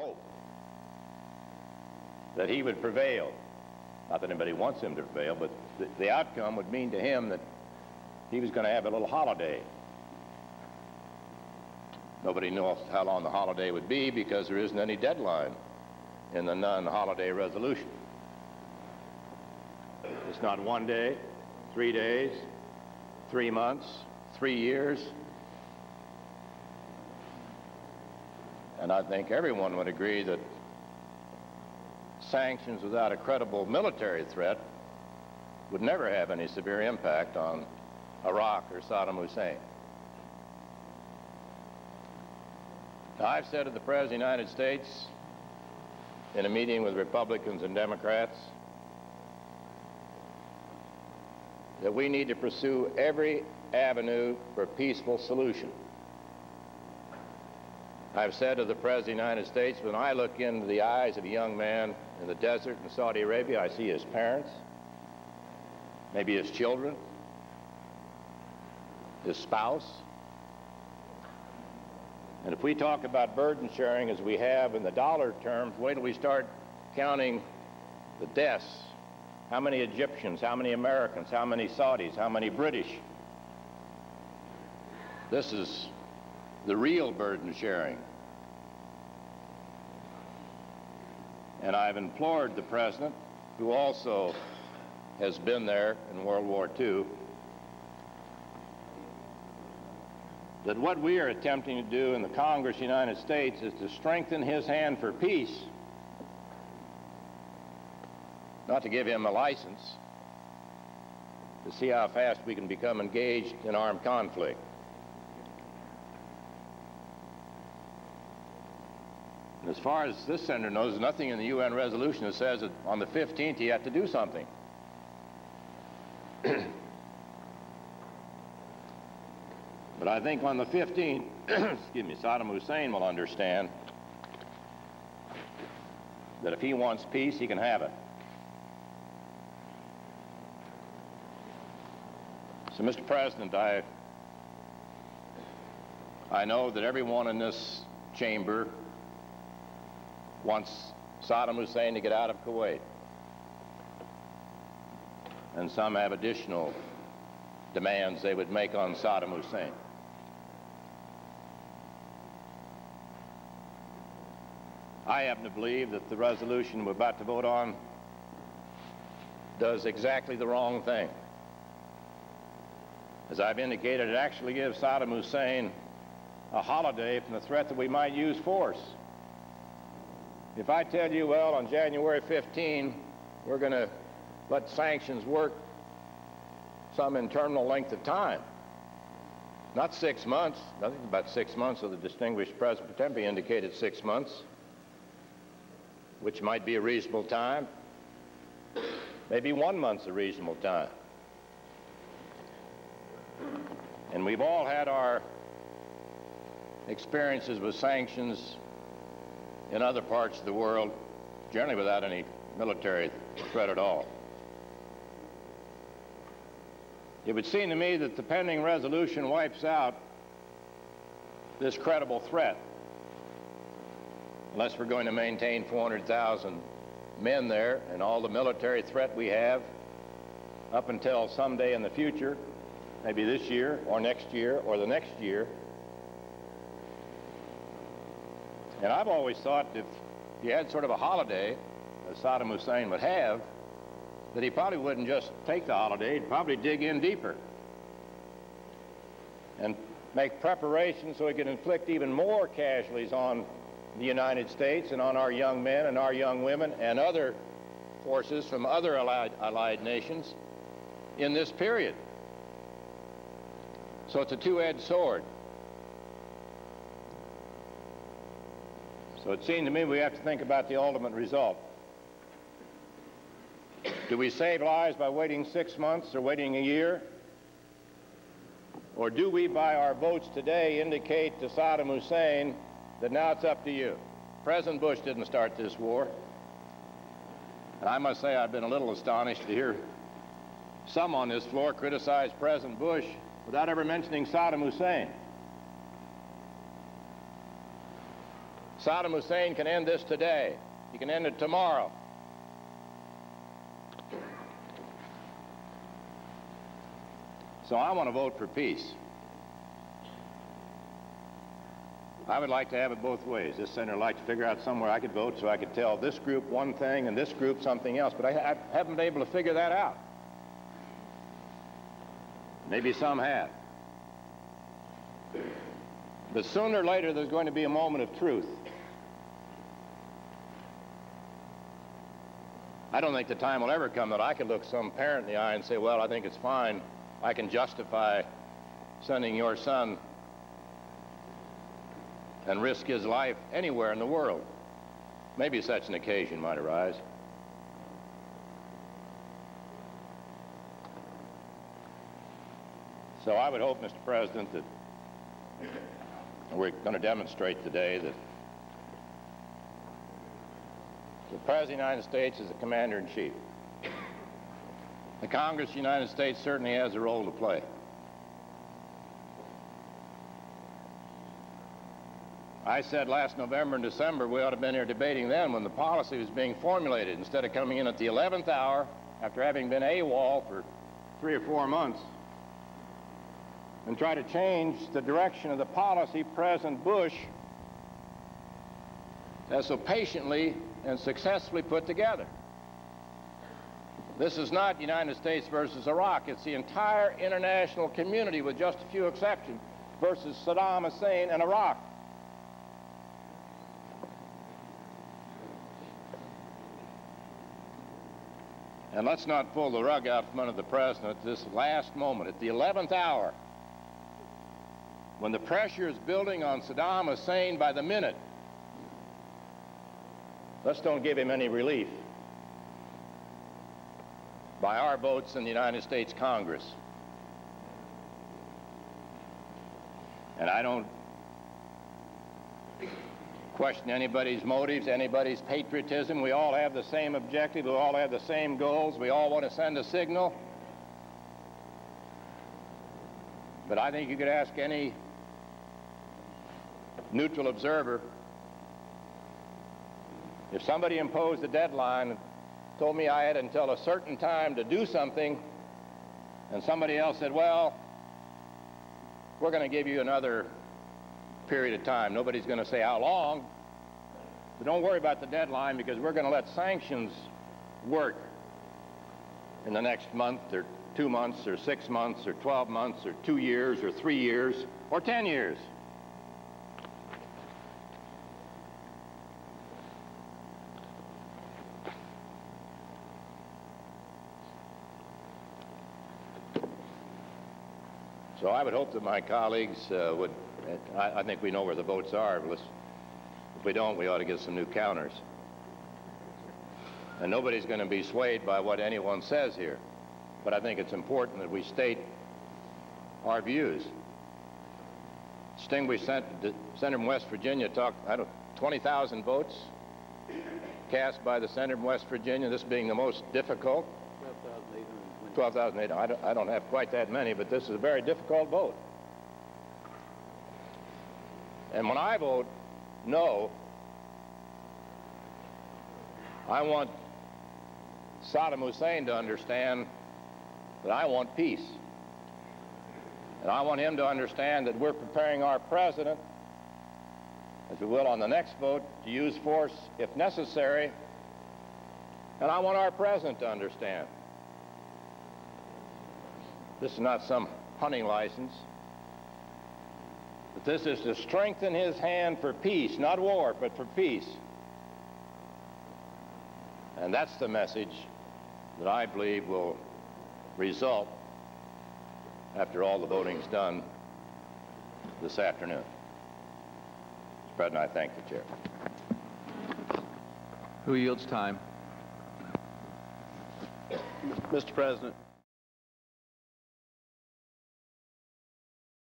hope that he would prevail. Not that anybody wants him to prevail, but the outcome would mean to him that he was going to have a little holiday. Nobody knows how long the holiday would be because there isn't any deadline in the Nunn holiday resolution. It's not 1 day, 3 days, 3 months, 3 years. And I think everyone would agree that sanctions without a credible military threat would never have any severe impact on Iraq or Saddam Hussein. Now, I've said to the President of the United States in a meeting with Republicans and Democrats that we need to pursue every avenue for a peaceful solution. I've said to the President of the United States, when I look into the eyes of a young man in the desert in Saudi Arabia, I see his parents, maybe his children, his spouse. And if we talk about burden sharing as we have in the dollar terms, wait till we start counting the deaths. How many Egyptians, how many Americans, how many Saudis, how many British? This is the real burden sharing. And I've implored the President, who also has been there in World War II, that what we are attempting to do in the Congress of the United States is to strengthen his hand for peace, not to give him a license to see how fast we can become engaged in armed conflict. And as far as this senator knows, there's nothing in the UN resolution that says that on the 15th you have to do something. But I think on the 15th, excuse me, Saddam Hussein will understand that if he wants peace, he can have it. So, Mr. President, I know that everyone in this chamber wants Saddam Hussein to get out of Kuwait. And some have additional demands they would make on Saddam Hussein. I happen to believe that the resolution we're about to vote on does exactly the wrong thing. As I've indicated, it actually gives Saddam Hussein a holiday from the threat that we might use force. If I tell you, well, on January 15, we're going to let sanctions work some internal length of time, not 6 months, nothing about 6 months, so the distinguished President Potemkin indicated 6 months, which might be a reasonable time. Maybe 1 month's a reasonable time. And we've all had our experiences with sanctions in other parts of the world, generally without any military threat at all. It would seem to me that the pending resolution wipes out this credible threat, unless we're going to maintain 400,000 men there and all the military threat we have up until someday in the future, maybe this year or next year or the next year. And I've always thought if you had sort of a holiday, as Saddam Hussein would have, that he probably wouldn't just take the holiday, he'd probably dig in deeper and make preparations so he could inflict even more casualties on the United States and on our young men and our young women and other forces from other allied nations in this period. So it's a two-edged sword. So it seemed to me we have to think about the ultimate result. Do we save lives by waiting 6 months or waiting a year? Or do we, by our votes today, indicate to Saddam Hussein that now it's up to you? President Bush didn't start this war. And I must say I've been a little astonished to hear some on this floor criticize President Bush without ever mentioning Saddam Hussein. Saddam Hussein can end this today. He can end it tomorrow. So I want to vote for peace. I would like to have it both ways. This senator would like to figure out somewhere I could vote so I could tell this group one thing and this group something else, but I haven't been able to figure that out. Maybe some have. But sooner or later, there's going to be a moment of truth. I don't think the time will ever come that I could look some parent in the eye and say, well, I think it's fine. I can justify sending your son and risk his life anywhere in the world. Maybe such an occasion might arise. So I would hope, Mr. President, that we're going to demonstrate today that the President of the United States is the Commander-in-Chief. The Congress of the United States certainly has a role to play. I said last November and December we ought to have been here debating then when the policy was being formulated, instead of coming in at the 11th hour after having been AWOL for 3 or 4 months and try to change the direction of the policy President Bush has so patiently and successfully put together. This is not United States versus Iraq. It's the entire international community, with just a few exceptions, versus Saddam Hussein and Iraq. And let's not pull the rug out from under the President at this last moment, at the 11th hour, when the pressure is building on Saddam Hussein by the minute. Let's don't give him any relief by our votes in the United States Congress. And I don't question anybody's motives, anybody's patriotism. We all have the same objective. We all have the same goals. We all want to send a signal. But I think you could ask any neutral observer, if somebody imposed a deadline and told me I had until a certain time to do something, and somebody else said, well, we're going to give you another period of time. Nobody's going to say how long, but don't worry about the deadline, because we're going to let sanctions work in the next month or 2 months or 6 months or 12 months or 2 years or 3 years or 10 years. So I would hope that my colleagues would, I think we know where the votes are, but if we don't, we ought to get some new counters. And nobody's going to be swayed by what anyone says here, but I think it's important that we state our views. Distinguished Senator from West Virginia talked, 20,000 votes cast by the senator from West Virginia, this being the most difficult. 12,800. I don't have quite that many, but this is a very difficult vote. And when I vote no, I want Saddam Hussein to understand that I want peace. And I want him to understand that we're preparing our president, as we will on the next vote, to use force if necessary. And I want our president to understand this is not some hunting license, but this is to strengthen his hand for peace, not war, but for peace. And that's the message that I believe will result after all the voting's done this afternoon. Mr. President, I thank the chair. Who yields time? Mr. President.